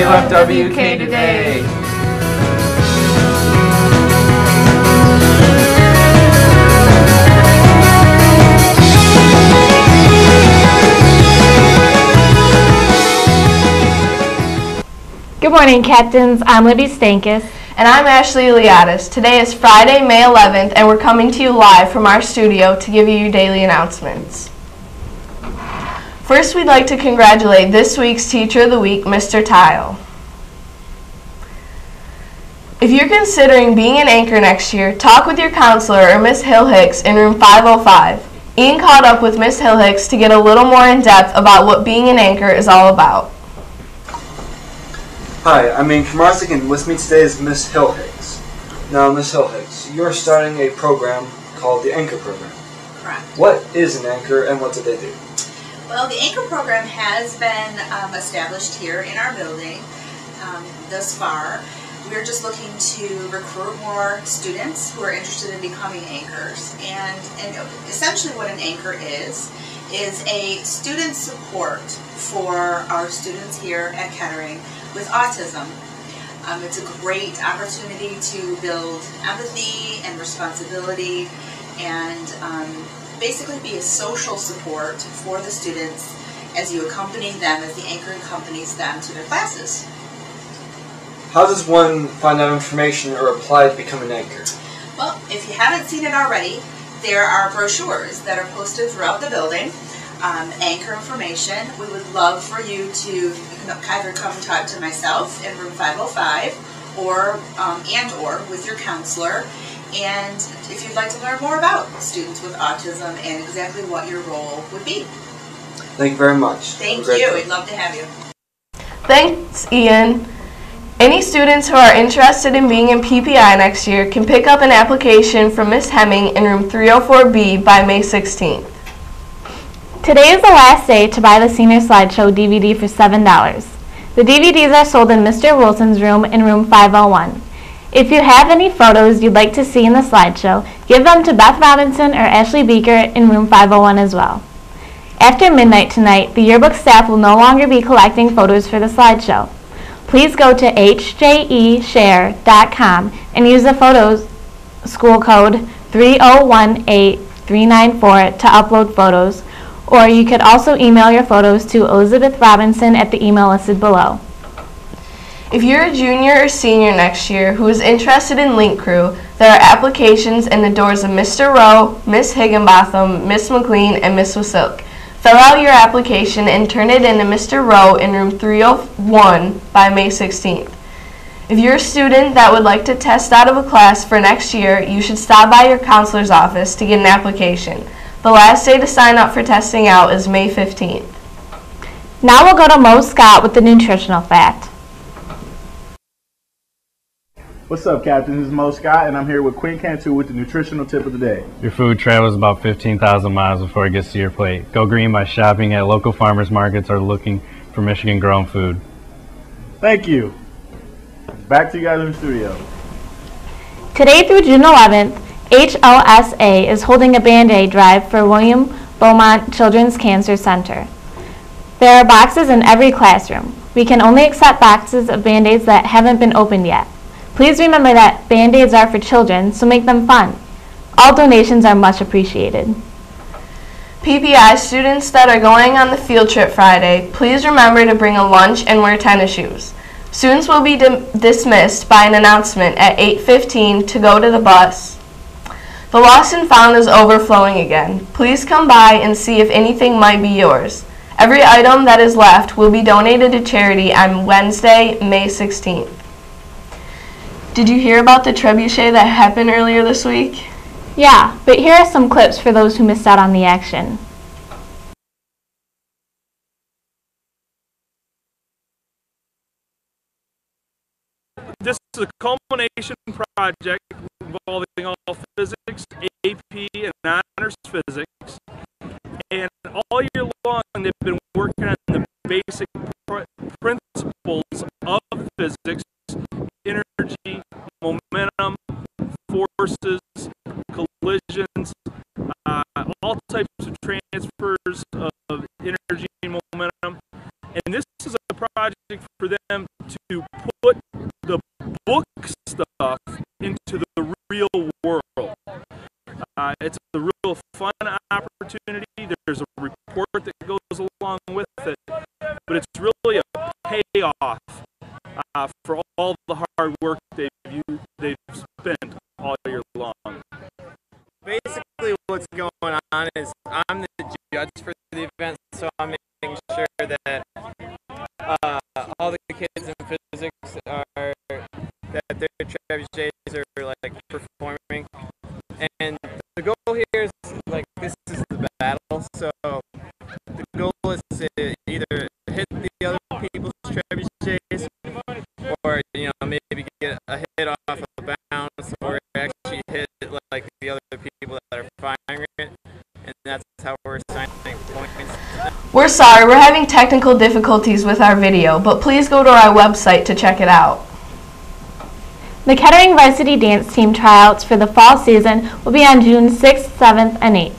We love WK today. Good morning, Captains. I'm Libby Stankus. And I'm Ashley Iliades. Today is Friday, May 11th, and we're coming to you live from our studio to give you your daily announcements. First, we'd like to congratulate this week's Teacher of the Week, Mr. Tile. If you're considering being an anchor next year, talk with your counselor or Miss Hill-Hicks in room 505. Ian caught up with Miss Hill-Hicks to get a little more in depth about what being an anchor is all about. Hi, I'm Ian Kamarzik, and with me today is Miss Hill-Hicks. Now, Miss Hill-Hicks, you are starting a program called the Anchor Program. Correct. What is an anchor, and what do they do? Well, the Anchor Program has been established here in our building thus far. We're just looking to recruit more students who are interested in becoming anchors. And essentially what an anchor is a student support for our students here at Kettering with autism. It's a great opportunity to build empathy and responsibility and basically be a social support for the students as you accompany them, as the anchor accompanies them to their classes. How does one find out information or apply to become an anchor? Well, if you haven't seen it already, there are brochures that are posted throughout the building. Anchor information. We would love for you to either come and talk to myself in room 505 or with your counselor, and if you'd like to learn more about students with autism and exactly what your role would be. Thank you very much. Thank you. We'd love to have you. Thanks, Ian. Any students who are interested in being in PPI next year can pick up an application from Miss Hemming in room 304B by May 16th. Today is the last day to buy the Senior Slideshow DVD for $7. The DVDs are sold in Mr. Wilson's room in room 501. If you have any photos you'd like to see in the slideshow, give them to Beth Robinson or Ashley Beaker in room 501 as well. After midnight tonight, the yearbook staff will no longer be collecting photos for the slideshow. Please go to hjeshare.com and use the photos school code 3018394 to upload photos, or you could also email your photos to Elizabeth Robinson at the email listed below. If you're a junior or senior next year who is interested in Link Crew, there are applications in the doors of Mr. Rowe, Miss Higginbotham, Miss McLean, and Miss Wasilk. Fill out your application and turn it in to Mr. Rowe in room 301 by May 16th. If you're a student that would like to test out of a class for next year, you should stop by your counselor's office to get an application. The last day to sign up for testing out is May 15th. Now we'll go to Mo Scott with the nutritional fact. What's up, Captain? This is Mo Scott, and I'm here with Quinn Cantu with the nutritional tip of the day. Your food travels about 15,000 miles before it gets to your plate. Go green by shopping at local farmers markets or looking for Michigan-grown food. Thank you. Back to you guys in the studio. Today through June 11th, HLSA is holding a Band-Aid drive for William Beaumont Children's Cancer Center. There are boxes in every classroom. We can only accept boxes of Band-Aids that haven't been opened yet. Please remember that Band-Aids are for children, so make them fun. All donations are much appreciated. PPI students that are going on the field trip Friday, please remember to bring a lunch and wear tennis shoes. Students will be dismissed by an announcement at 8:15 to go to the bus. The lost and found is overflowing again. Please come by and see if anything might be yours. Every item that is left will be donated to charity on Wednesday, May 16th. Did you hear about the trebuchet that happened earlier this week? Yeah, but here are some clips for those who missed out on the action. This is a culmination project involving all physics, AP, and honors physics. And all year long, they've been working on the basic principles of physics: energy, momentum, forces, collisions, all types of transfers of energy and momentum. And this is a project for them along with it, but it's really a payoff for all the hard work they've spent all year long. Basically what's going on is I'm the judge for the event, so I'm making sure that all the kids in physics are, that their trebuchets are like performing, and the goal here is like, this is the battle, so the goal is to either hit the other people's trebuchets, or maybe get a hit off of bounds, or actually hit like the other people that are firing it, and that's how we're assigning points. We're sorry, we're having technical difficulties with our video, but please go to our website to check it out. The Kettering Varsity Dance Team tryouts for the fall season will be on June 6th, 7th, and 8th.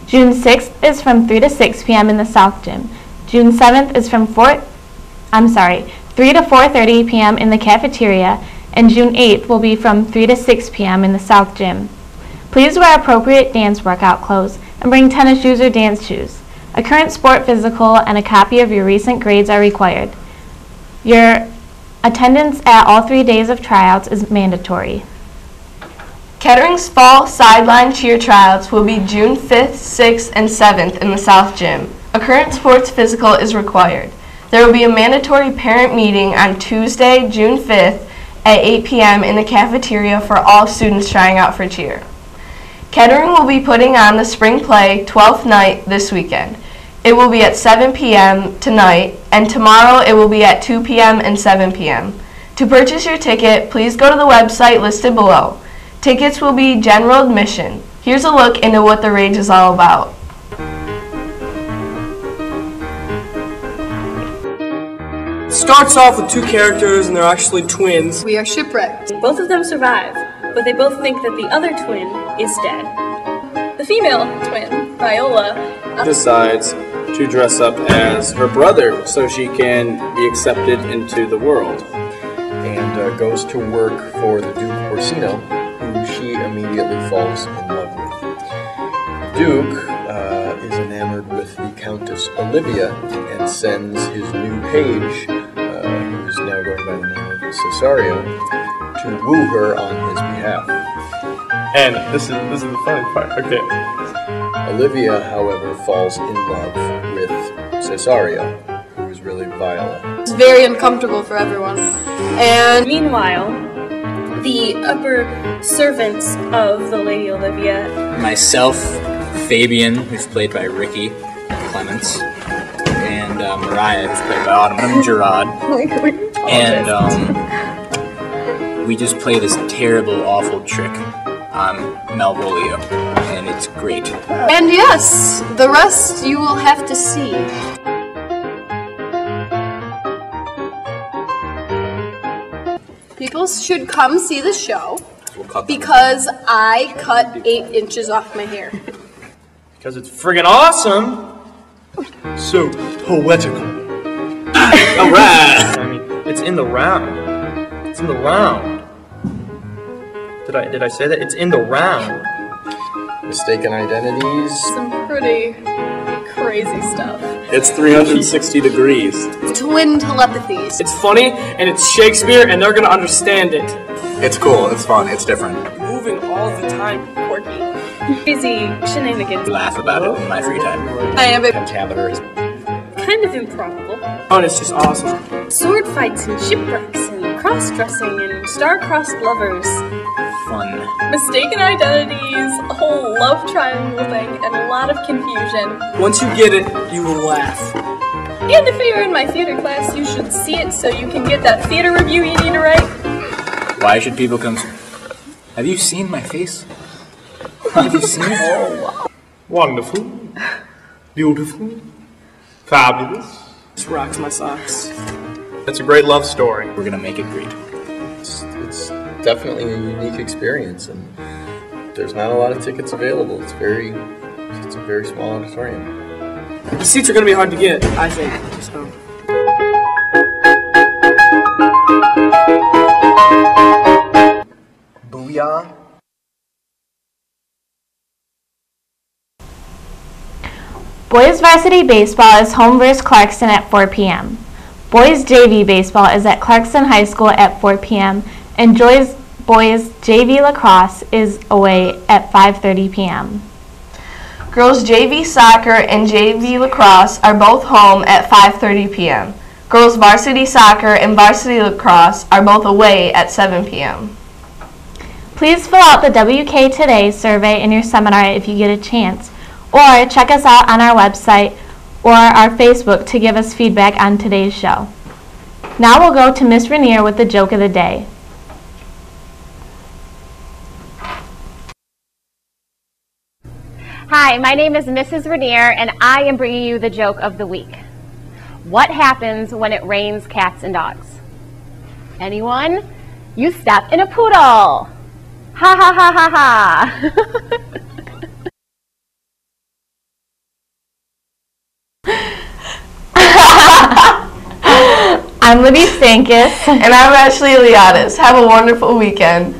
June 6th is from 3 to 6 p.m. in the South Gym. June 7th is from 3 to 4:30 p.m. in the cafeteria, and June 8th will be from 3 to 6 p.m. in the South Gym. Please wear appropriate dance workout clothes and bring tennis shoes or dance shoes. A current sport physical and a copy of your recent grades are required. Your attendance at all 3 days of tryouts is mandatory. Kettering's fall sideline cheer tryouts will be June 5th, 6th, and 7th in the South Gym. A current sports physical is required. There will be a mandatory parent meeting on Tuesday, June 5th at 8 p.m. in the cafeteria for all students trying out for cheer. Kettering will be putting on the spring play 12th night this weekend. It will be at 7 p.m. tonight, and tomorrow it will be at 2 p.m. and 7 p.m. To purchase your ticket, please go to the website listed below. Tickets will be general admission. Here's a look into what the rage is all about. It starts off with two characters, and they're actually twins. We are shipwrecked. Both of them survive, but they both think that the other twin is dead. The female twin, Viola, decides to dress up as her brother so she can be accepted into the world, and goes to work for the Duke Orsino, who she immediately falls in love with. Duke is enamored with the Countess Olivia and sends his new page, who's now going by the name of Cesario, to woo her on his behalf. And this is the funny part. Okay. Olivia, however, falls in love with Cesario, who is really Viola. It's very uncomfortable for everyone. And meanwhile, the upper servants of the Lady Olivia, myself, Fabian, who's played by Ricky Clements, and Mariah, who's played by Autumn Gerard. And we just play this terrible, awful trick on Malvolio, and it's great. And yes, the rest you will have to see. People should come see the show because I cut 8 inches off my hair. Because it's friggin' awesome! So poetical. Alright! I mean, it's in the round. It's in the round. Did I say that? It's in the round. Mistaken identities. Some pretty crazy stuff. It's 360 degrees. Twin telepathies. It's funny, and it's Shakespeare, and they're gonna understand it. It's cool, it's fun, it's different. Moving all the time. Quirky. Crazy shenanigans. Laugh about it in my free time. I am a pentameter is kind of improbable. Oh, and it's just awesome. Sword fights and shipwrecks and cross-dressing and star-crossed lovers. Fun. Mistaken identities, a whole love triangle thing, and a lot of confusion. Once you get it, you will laugh. And if you're in my theater class, you should see it so you can get that theater review you need to write. Why should people come? Have you seen my face? Have you seen it? Oh, wow. Wonderful. Beautiful. Fabulous. This rocks my socks. It's a great love story. We're gonna make it great. It's definitely a unique experience, and there's not a lot of tickets available. It's a very small auditorium. The seats are going to be hard to get, I think. So. Booyah. Boys varsity baseball is home versus Clarkston at 4 p.m. Boys JV baseball is at Clarkston High School at 4 p.m. and boys JV lacrosse is away at 5:30 p.m. Girls JV soccer and JV lacrosse are both home at 5:30 p.m. Girls varsity soccer and varsity lacrosse are both away at 7 p.m. Please fill out the WK Today survey in your seminar if you get a chance, or check us out on our website or our Facebook to give us feedback on today's show. Now we'll go to Miss Rainier with the joke of the day. Hi, my name is Mrs. Rainier, and I am bringing you the joke of the week. What happens when it rains cats and dogs? Anyone? You step in a poodle. Ha ha ha ha ha. I'm Libby Stankus. And I'm Ashley Iliades. Have a wonderful weekend.